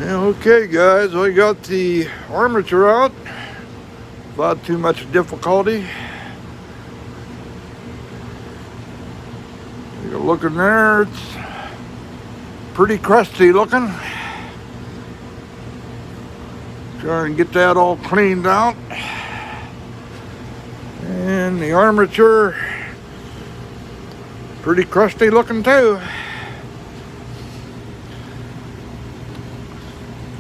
Yeah, okay guys, I got the armature out without too much difficulty. Take a look in there, it's pretty crusty looking. Try and get that all cleaned out. And the armature, pretty crusty looking too.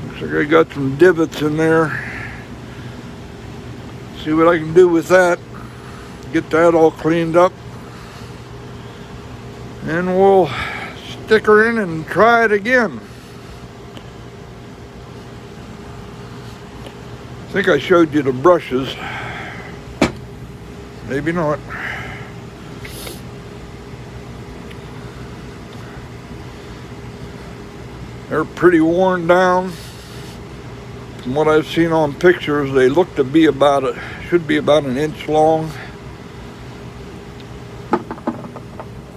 Looks like I got some divots in there. See what I can do with that. Get that all cleaned up. And we'll stick her in and try it again. I think I showed you the brushes. Maybe not. They're pretty worn down. From what I've seen on pictures, they look to be should be about an inch long.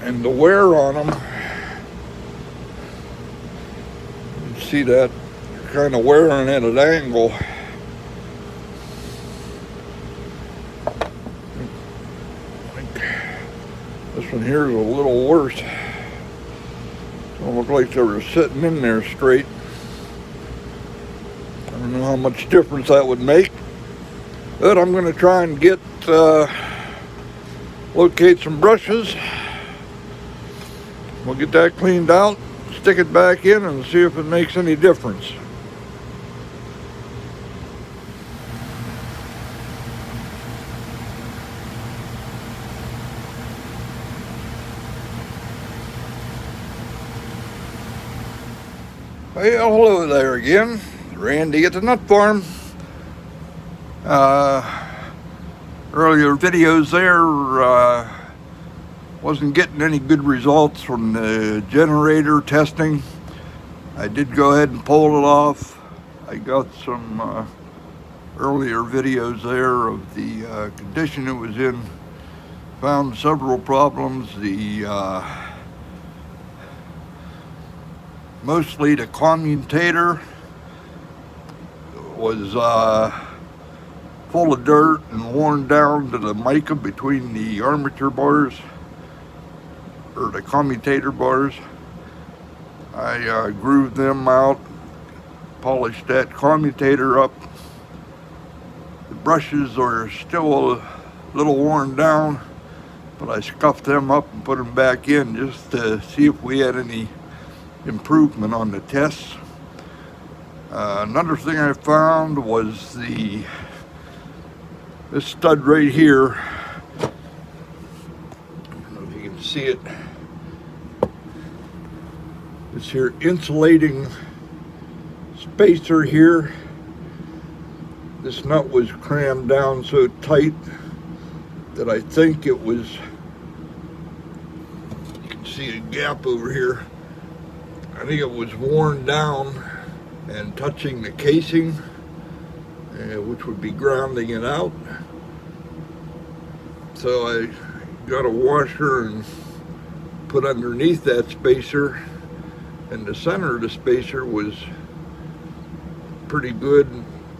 And the wear on them, you see that kind of wearing at an angle. This one here is a little worse. Don't look like they were sitting in there straight. I don't know how much difference that would make, but I'm going to try and locate some brushes. We'll get that cleaned out, stick it back in, and see if it makes any difference. Well, hello there again. Randy at the Nut Farm. Earlier videos there, wasn't getting any good results from the generator testing. I did go ahead and pull it off. I got some earlier videos there of the condition it was in. Found several problems. Mostly the commutator was full of dirt and worn down to the mica between the armature bars, or the commutator bars. I grooved them out, polished that commutator up. The brushes are still a little worn down, but I scuffed them up and put them back in just to see if we had any improvement on the tests. Another thing I found was this stud right here. I don't know if you can see it. This here insulating spacer here. This nut was crammed down so tight that I think it was, you can see a gap over here. I think it was worn down and touching the casing, which would be grounding it out. So I got a washer and put underneath that spacer, and the center of the spacer was pretty good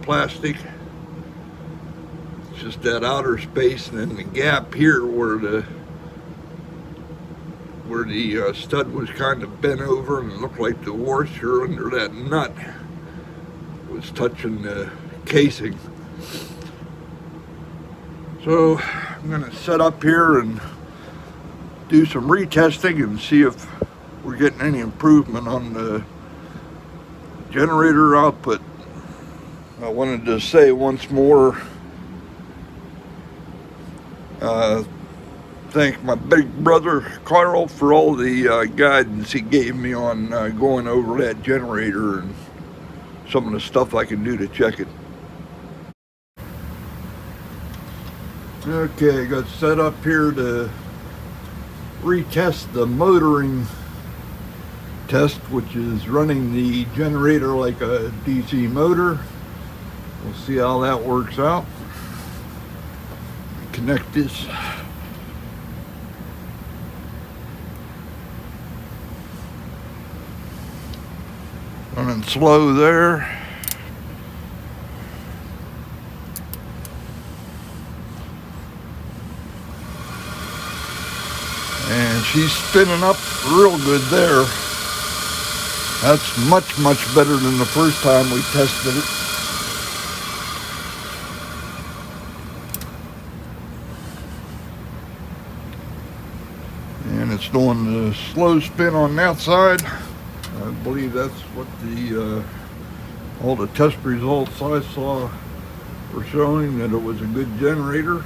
plastic. It's just that outer space, and then the gap here where the stud was kind of bent over, and it looked like the washer under that nut was touching the casing. So I'm going to set up here and do some retesting and see if we're getting any improvement on the generator output. I wanted to say once more, thank my big brother Carl for all the guidance he gave me on going over that generator and some of the stuff I can do to check it. Okay, got set up here to retest the motoring test, which is running the generator like a DC motor. We'll see how that works out. Connect this. Running slow there. And she's spinning up real good there. That's much, much better than the first time we tested it. And it's doing the slow spin on that side. I believe that's what the all the test results I saw were showing, that it was a good generator.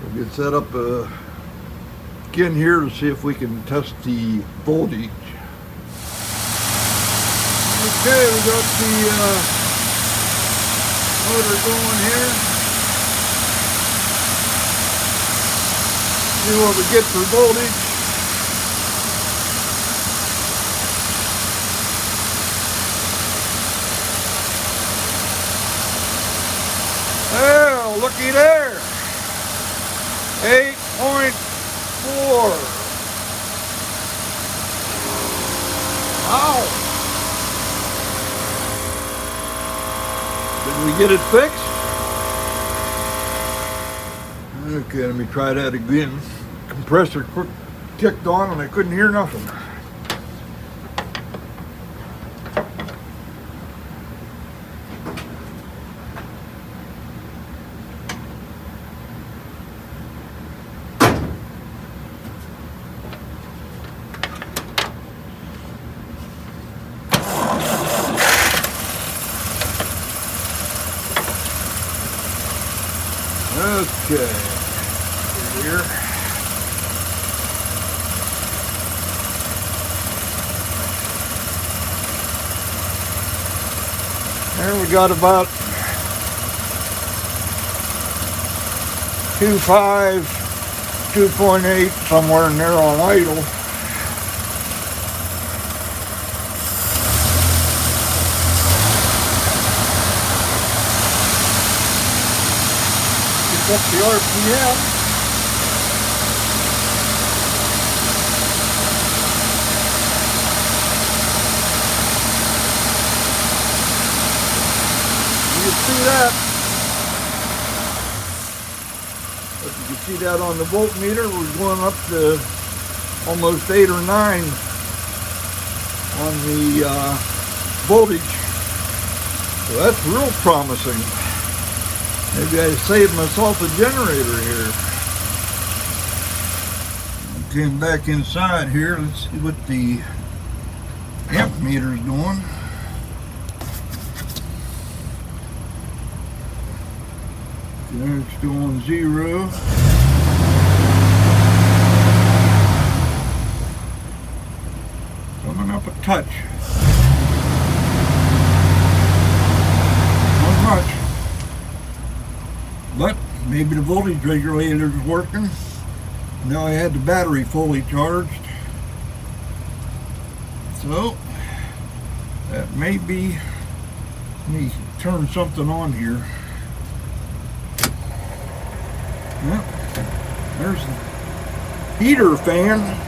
We'll get set up again here to see if we can test the voltage. Okay, we got the motor going here. See what we get for voltage. Well, looky there. 8.4. Wow. Did we get it fixed? Okay, let me try that again. Compressor kicked on and I couldn't hear nothing. Okay, here. There we got about 2.5, 2.8, somewhere in there on idle. Up the RPM. You can see that. But you can see that on the voltmeter. We're going up to almost 8 or 9 on the voltage. So that's real promising. Maybe I saved myself a generator here. Came back inside here. Let's see what the amp meter's doing. Okay, it's doing 0. Coming up a touch. Not much. But maybe the voltage regulator is working. Now I had the battery fully charged. So that may be, let me turn something on here. Yep, there's the heater fan.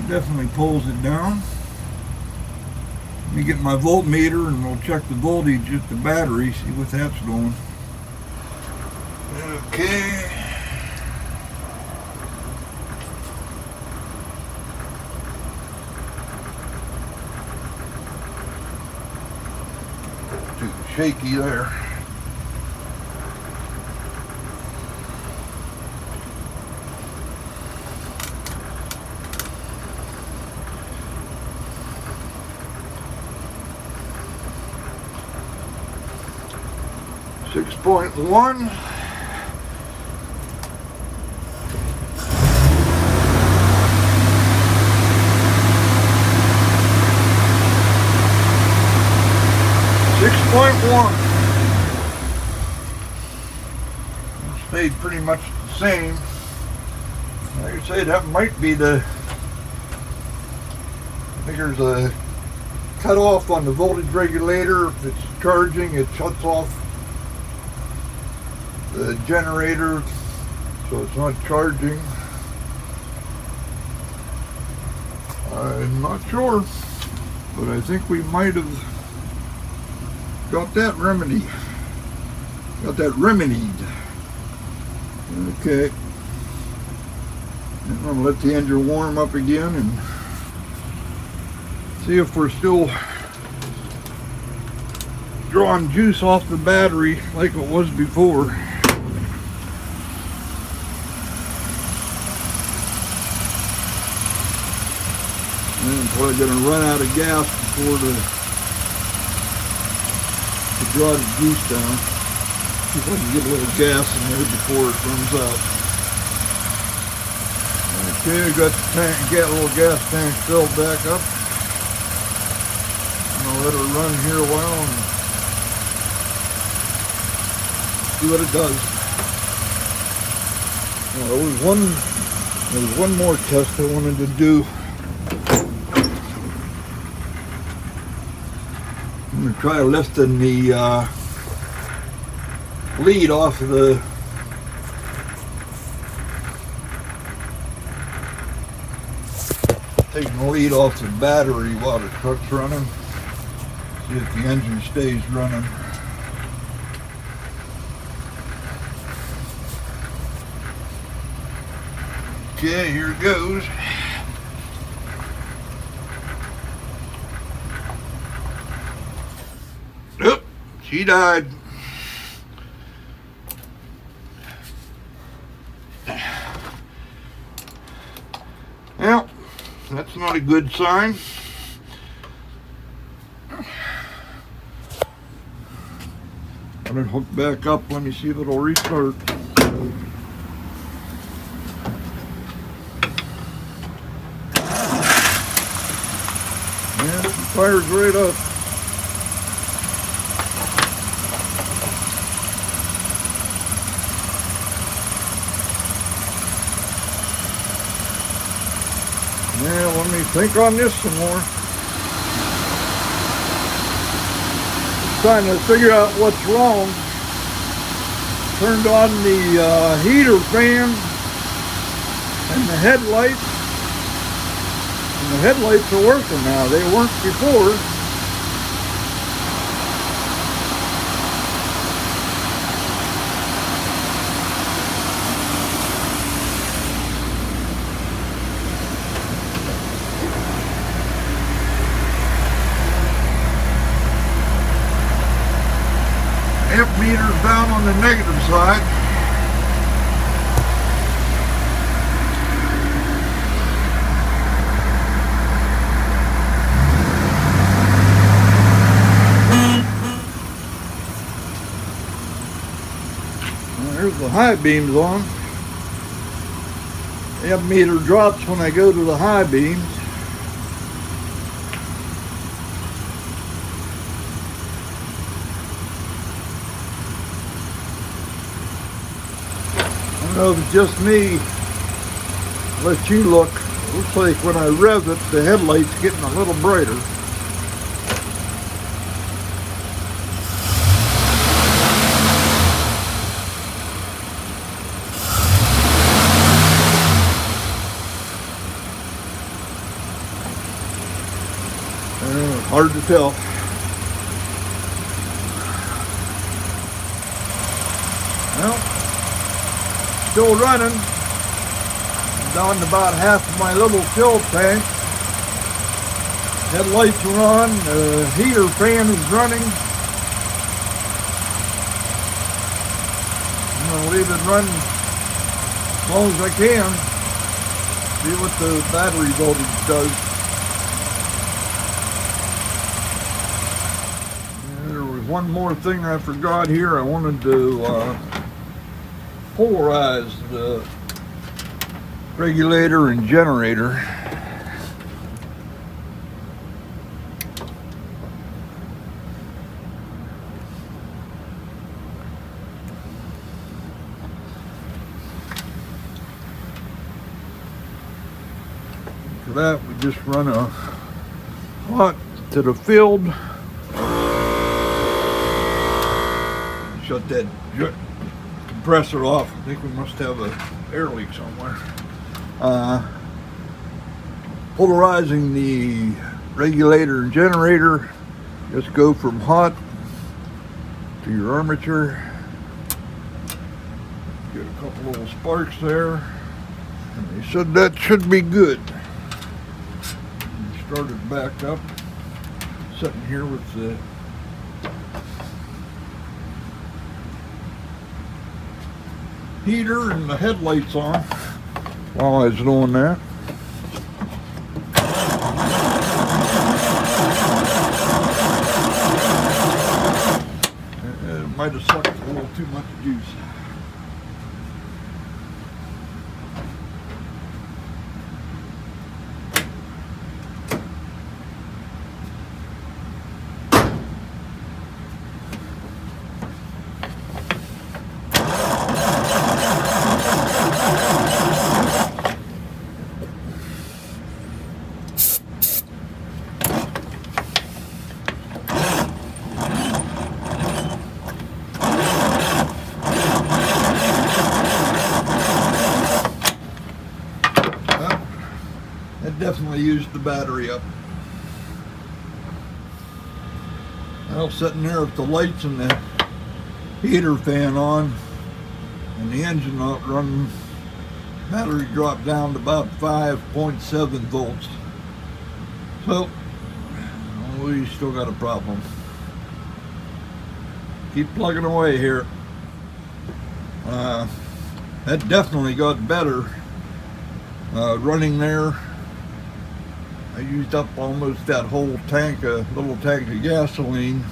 Definitely pulls it down. Let me get my voltmeter and we'll check the voltage at the battery, see what that's doing. Okay. Too shaky there. .1. Stayed pretty much the same. Like I say, that might be the, I think there's a cutoff on the voltage regulator. If it's charging, it shuts off the generator, so it's not charging. I'm not sure, but I think we might have got that remedied. Okay. I'm going to let the engine warm up again and see if we're still drawing juice off the battery like it was before. And I'm probably going to run out of gas before to draw the juice down. See if I can get a little gas in there before it runs out. Okay, got the tank, get a little gas tank filled back up. I'm gonna let it run here a while and see what it does. Now, there was one more test I wanted to do. I'm gonna try lifting the lead off of the taking the lead off the battery while the truck's running. See if the engine stays running. Okay, here it goes. Oop, she died. Well, that's not a good sign. Let it hook back up. Let me see if it'll restart. Yeah, it fires right up. Yeah, let me think on this some more. Trying to figure out what's wrong. Turned on the heater fan and the headlights. And the headlights are working now. They weren't before. Amp meter's down on the negative side. Well, there's the high beams on. Amp meter drops when I go to the high beams. I don't know if it's just me. Let you look. Looks like when I rev it, the headlight's getting a little brighter. Hard to tell. Well, still running. Down to about half of my little fill tank. Headlights are on. The heater fan is running. I'm going to leave it running as long as I can. See what the battery voltage does. One more thing I forgot here. I wanted to polarize the regulator and generator. For that, we just run a hot to the field. Shut that compressor off. I think we must have an air leak somewhere. Polarizing the regulator and generator. Just go from hot to your armature. Get a couple little sparks there. And they said that should be good. Start it back up. Sitting here with the heater and the headlights on while I was doing that. It might have sucked a little too much juice. It definitely used the battery up. Well, sitting there with the lights and the heater fan on and the engine not running, battery dropped down to about 5.7 volts. So, we still got a problem. Keep plugging away here. That definitely got better. Running there, I used up almost that whole tank, little tank of gasoline,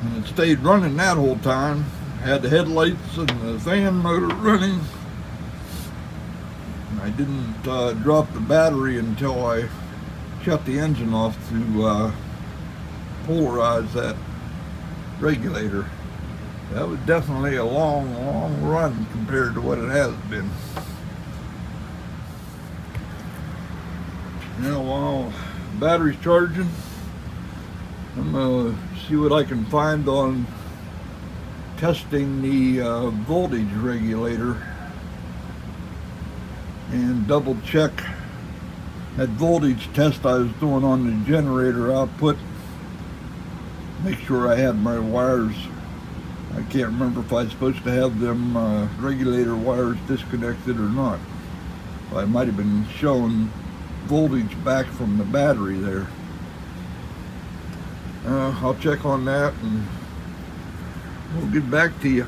and it stayed running that whole time. Had the headlights and the fan motor running. And I didn't drop the battery until I shut the engine off to polarize that regulator. That was definitely a long run compared to what it has been. Now, while the battery's charging, I'm going to see what I can find on testing the voltage regulator and double check that voltage test I was doing on the generator output. Make sure I had my wires. I can't remember if I was supposed to have them regulator wires disconnected or not. I might have been showing voltage back from the battery there. I'll check on that and we'll get back to you.